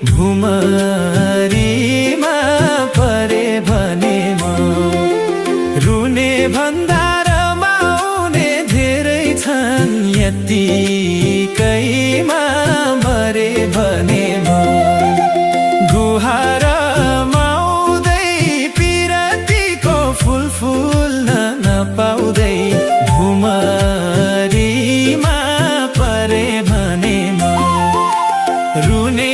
भुमरीमा परे भने म रुने भन्दा रमाउने धेरै छन् यत्तिकैमा मरे भने म गुहार माउँदै पिरतीको फुल फुल्न नपाउँदै भुमरीमा परे भने म रुने